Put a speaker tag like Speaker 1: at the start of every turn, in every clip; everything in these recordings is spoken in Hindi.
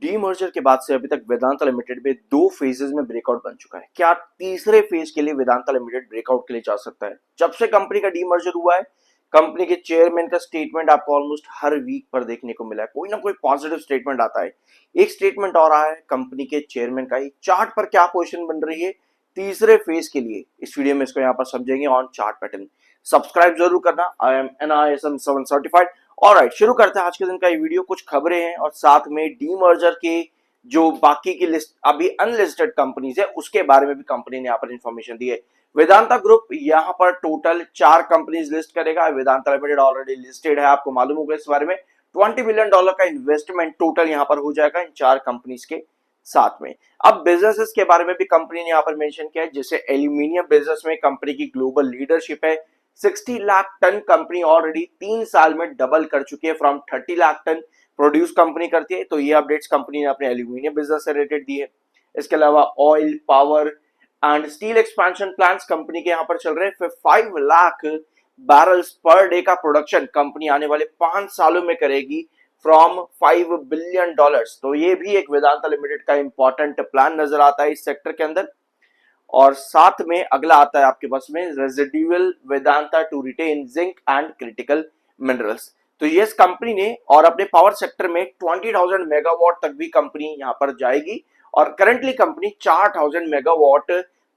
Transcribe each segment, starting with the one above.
Speaker 1: डीमर्जर के बाद से अभी तक वेदांता लिमिटेड में दो फेजेस में ब्रेकआउट बन चुका है। क्या तीसरे फेज के लिए वेदांता लिमिटेड ब्रेकआउट के लिए जा सकता है? जब से कंपनी का डीमर्जर हुआ है, कंपनी के चेयरमैन का स्टेटमेंट आपको ऑलमोस्ट हर वीक पर देखने को मिला है। कोई ना कोई पॉजिटिव स्टेटमेंट आता है। एक स्टेटमेंट और रहा है कंपनी के चेयरमैन का ही। चार्ट पर क्या पोजीशन बन रही है तीसरे फेज के लिए, इस वीडियो में इसको यहाँ पर समझेंगे ऑन चार्ट पैटर्न। सब्सक्राइब जरूर करना। I am NISM 7 certified. Alright, शुरू करते हैं आज के दिन का ये वीडियो। कुछ खबरें हैं और साथ में डीमर्जर के जो बाकी की लिस्ट अभी अनलिस्टेड कंपनीज है उसके बारे में भी कंपनी ने यहाँ पर इंफॉर्मेशन दी है। वेदांता ग्रुप यहाँ पर टोटल 4 कंपनीज लिस्ट करेगा। वेदांता लिमिटेड ऑलरेडी लिस्टेड है, आपको मालूम होगा इस बारे में। $20 बिलियन का इन्वेस्टमेंट टोटल यहाँ पर हो जाएगा इन 4 कंपनीज के साथ में। अब बिजनेसेस के बारे में भी कंपनी ने यहाँ पर मेंशन किया है, जैसे एल्यूमिनियम बिजनेस में कंपनी की ग्लोबल लीडरशिप है। 60 लाख टन कंपनी ऑलरेडी 3 साल में डबल कर चुकी है, from 30 lakh ton produce company करती है। तो ये अपडेट्स कंपनी ने अपने एल्यूमिनियम बिजनेस से रिलेटेड दी है। इसके अलावा oil, power and steel expansion plans company के यहाँ पर चल रहे हैं। फिर 5 लाख बैरल्स पर डे का प्रोडक्शन कंपनी आने वाले 5 सालों में करेगी, फ्रॉम $5 बिलियन। तो ये भी एक वेदांता लिमिटेड का इंपॉर्टेंट प्लान नजर आता है इस सेक्टर के अंदर। और साथ में अगला आता है आपके पास में residual Vedanta to retain zinc and critical minerals. तो ये कंपनी ने और अपने पावर सेक्टर में 20,000 मेगावाट तक भी कंपनी यहां पर जाएगी। और करंटली कंपनी 4,000 मेगावाट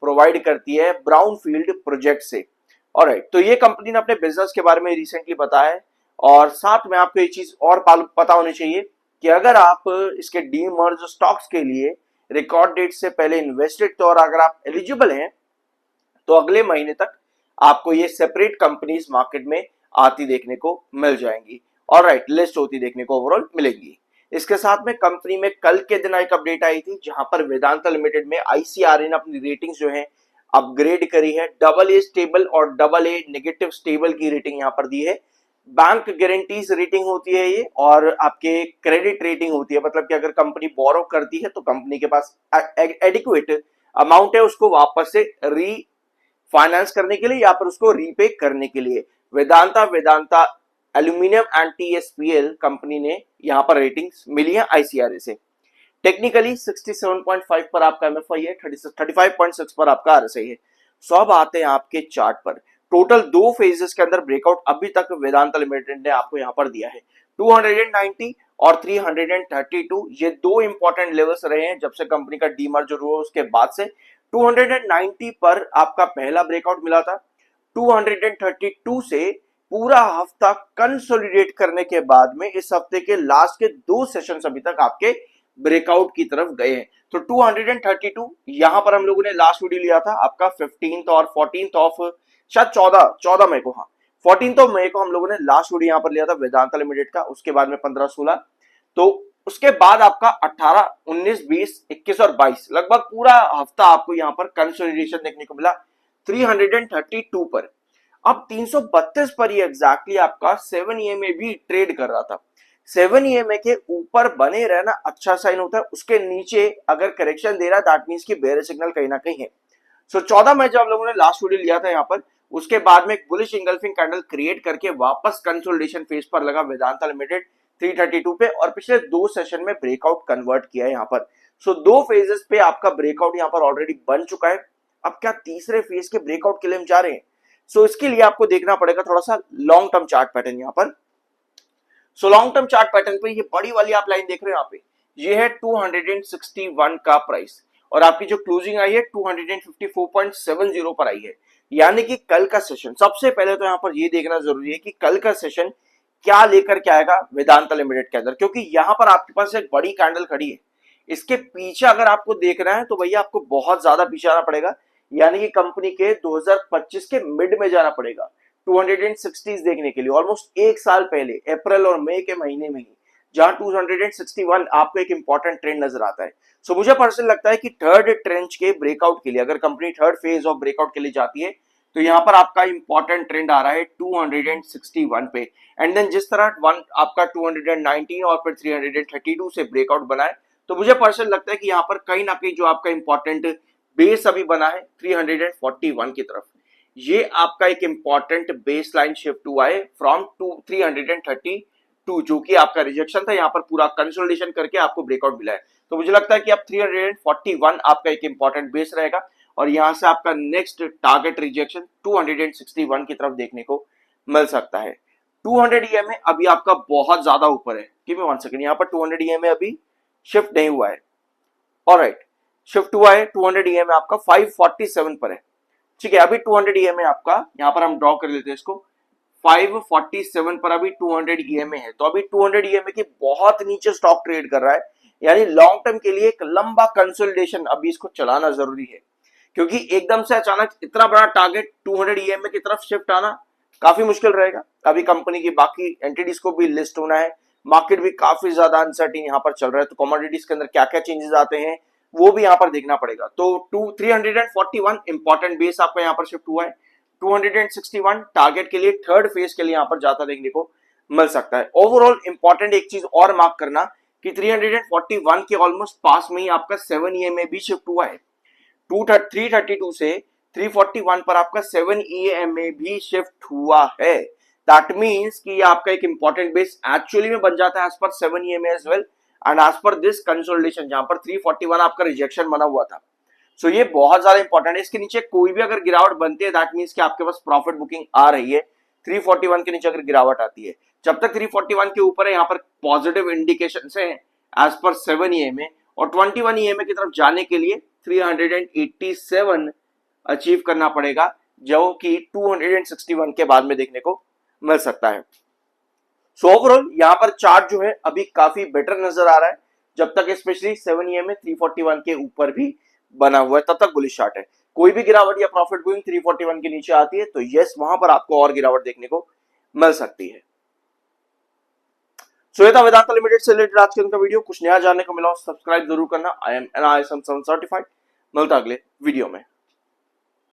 Speaker 1: प्रोवाइड करती है ब्राउन फील्ड प्रोजेक्ट से। ऑलराइट, तो ये कंपनी ने अपने बिजनेस के बारे में रिसेंटली बताया है। और साथ में आपको ये चीज और पता होनी चाहिए कि अगर आप इसके डीमर्ज स्टॉक्स के लिए रिकॉर्ड डेट से पहले इन्वेस्टेड तो और अगर आप एलिजिबल हैं तो अगले महीने तक आपको ये सेपरेट कंपनीज मार्केट में आती देखने को मिल जाएंगी। ऑलराइट, लिस्ट होती देखने को ओवरऑल मिलेगी। इसके साथ में कंपनी में कल के दिन एक अपडेट आई थी जहां पर वेदांता लिमिटेड में ICRA ने अपनी रेटिंग्स जो है अपग्रेड करी है। AA स्टेबल और AA नेगेटिव स्टेबल की रेटिंग यहां पर दी है। बैंक गारंटीज रेटिंग होती है ये, और आपके क्रेडिट रेटिंग होती है। मतलब कि अगर कंपनी बोरो करती है तो कंपनी के पास एडिक्वेट अमाउंट है उसको वापस से री फाइनेंस करने के लिए या फिर उसको रीपे करने के लिए। Vedanta aluminium and TSPL company ने यहां पर रेटिंग्स मिली है ICRA से। टेक्निकली 67.5 पर आपका MFI है, 35.6 पर आपका RSI है। सो अब आते हैं आपके चार्ट पर। टोटल 2 फेजेस के अंदर ब्रेकआउट अभी तक वेदांता लिमिटेड ने आपको यहां पर दिया है। 290 और 332 ये 2 इंपॉर्टेंट लेवल्स रहे हैं जब से कंपनी का डीमर्जर हुआ उसके बाद से। 290 पर आपका पहला ब्रेकआउट मिला था। 232 से पूरा हफ्ता कंसोलिडेट करने के बाद में इस हफ्ते के लास्ट के 2 सेशंस अभी तक आपके ब्रेकआउट की तरफ गए हैं। तो 232 यहां पर हम लोगों ने लास्ट वीडियो लिया था आपका 15th और 14th ऑफ शायद 14 मई को। हाँ, 14th मई को हम लोगों ने लास्ट वीडियो यहां पर लिया था वेदांता लिमिटेड का। उसके बाद में 15, 16, तो उसके बाद आपका 18, 19, 20, 21 और 22 लगभग पूरा हफ्ता आपको यहां पर कंसोलिडेशन देखने को मिला 332 पर। अब 332 पर ही एग्जैक्टली आपका 7 EMA भी ट्रेड कर रहा था। 7 EMA के ऊपर बने रहना अच्छा साइन होता है, उसके नीचे अगर करेक्शन दे रहा है दैट मींस कि बेयर सिग्नल कहीं ना कहीं है। सो 14 मई जब हम लोगों ने लास्ट वीडियो लिया था यहाँ पर, उसके बाद में एक बुलिश इंगल्फिंग कैंडल क्रिएट करके वापस कंसोलिडेशन फेज पर लगा वेदांता लिमिटेड 332 पे, और पिछले 2 सेशन में ब्रेकआउट कन्वर्ट किया है यहाँ पर। सो 2 फेजेस पे आपका ब्रेकआउट यहाँ पर ऑलरेडी बन चुका है। अब क्या तीसरे फेज के ब्रेकआउट के लिए हम जा रहे हैं? सो इसके लिए आपको देखना पड़ेगा थोड़ा सा लॉन्ग टर्म चार्ट पैटर्न यहाँ पर। So long term chart pattern पे ये बड़ी वाली आप लाइन देख रहे हो यहाँ पे, ये है 261 का प्राइस, और आपकी जो क्लोजिंग आई है 254.70 पर आई है। यानी कि कल का सेशन, सबसे पहले तो यहाँ पर ये देखना जरूरी है कि कल का सेशन क्या लेकर के आएगा वेदांता लिमिटेड के अंदर, क्योंकि यहाँ पर आपके पास एक बड़ी कैंडल खड़ी है। इसके पीछे अगर आपको देखना है तो भैया आपको बहुत ज्यादा पीछे आना पड़ेगा, यानी कि कंपनी के 2025 के मिड में जाना पड़ेगा 260 देखने के लिए। ऑलमोस्ट 1 साल पहले अप्रैल और मई के महीने में ही, जहां 261 आपको एक इंपॉर्टेंट ट्रेंड नजर आता है। सो मुझे पर्सनल लगता है कि थर्ड ट्रेंच के ब्रेकआउट के लिए अगर company third phase of breakout के लिए जाती है तो यहां पर आपका इंपॉर्टेंट ट्रेंड आ रहा है 261 पे। एंड देन जिस तरह वन आपका 219 और फिर 332 से ब्रेकआउट बना है, तो मुझे पर्सनल लगता है कि यहाँ पर कहीं ना कहीं जो आपका इंपॉर्टेंट बेस अभी बना है 341 की तरफ, ये आपका एक इंपॉर्टेंट बेस लाइन शिफ्ट हुआ है फ्रॉम 332 2 जो कि आपका रिजेक्शन था, यहाँ पर पूरा कंसोलिडेशन करके आपको ब्रेकआउट मिला है। तो मुझे लगता है कि आप 341 आपका एक इंपॉर्टेंट बेस रहेगा और यहां से आपका नेक्स्ट टारगेट रिजेक्शन 261 की तरफ देखने को मिल सकता है। 200 EMA अभी आपका बहुत ज्यादा ऊपर है, गिव मी 1 सेकंड, यहाँ पर 200 EMA अभी शिफ्ट नहीं हुआ है। ऑलराइट, शिफ्ट हुआ है 200 EMA आपका 547 पर है, ठीक है। अभी 200 EMA आपका यहाँ पर हम ड्रॉ कर लेते हैं इसको, 547 पर अभी 200 EMA है। तो अभी 200 EMA की बहुत नीचे स्टॉक ट्रेड कर रहा है, यानी लॉन्ग टर्म के लिए एक लंबा कंसोलिडेशन अभी इसको चलाना जरूरी है, क्योंकि एकदम से अचानक इतना बड़ा टारगेट 200 EMA की तरफ शिफ्ट आना काफी मुश्किल रहेगा। अभी कंपनी की बाकी एंटिटीज को भी लिस्ट होना है, मार्केट भी काफी ज्यादा अनसर्टेन यहाँ पर चल रहा है, तो कमोडिटीज के अंदर क्या क्या चेंजेस आते हैं वो भी यहाँ पर देखना पड़ेगा। तो 341 इंपॉर्टेंट बेस आपका यहाँ पर शिफ्ट हुआ है, 261 टारगेट के लिए थर्ड फेज के लिए यहाँ पर जाता देखने को मिल सकता है। ओवरऑल इंपॉर्टेंट एक चीज और मार्क करना कि 341 के ऑलमोस्ट पास में ही आपका 7 EMA भी शिफ्ट हुआ है। 332 से 341 पर आपका 7 EMA भी शिफ्ट हुआ है। दैट मीन्स कि ये आपका एक इंपॉर्टेंट बेस एक्चुअली में बन जाता है as per 7 EMA as well and as per this consolidation जहां पर 341 आपका रिजेक्शन बना हुआ था। सो ये बहुत ज्यादा इंपॉर्टेंट है। इसके नीचे कोई भी अगर गिरावट बनती है दैट मीन्स कि आपके पास प्रॉफिट बुकिंग आ रही है। 341 के नीचे अगर गिरावट आती है, जब तक 341 के ऊपर है यहाँ पर पॉजिटिव इंडिकेशन है एज पर 7 EMA, और 21 EMA की तरफ जाने के लिए 387 अचीव करना पड़ेगा, जो कि 261 के बाद में देखने को मिल सकता है। सो ओवरऑल यहाँ पर चार्ट जो है अभी काफी बेटर नजर आ रहा है, जब तक स्पेशली 7 EMA 341 के ऊपर भी बना हुआ है तब तक बुलिश चार्ट है। कोई भी गिरावट या प्रॉफिट बुकिंग 341 के नीचे आती है तो यस वहां पर आपको और गिरावट देखने को मिल सकती है। सो ये था वेदांता लिमिटेड से रिलेटेड आज के दिन का वीडियो। कुछ नया जानने को मिला हो सब्सक्राइब जरूर करना। I am NISM 7 certified. मिलता अगले वीडियो में।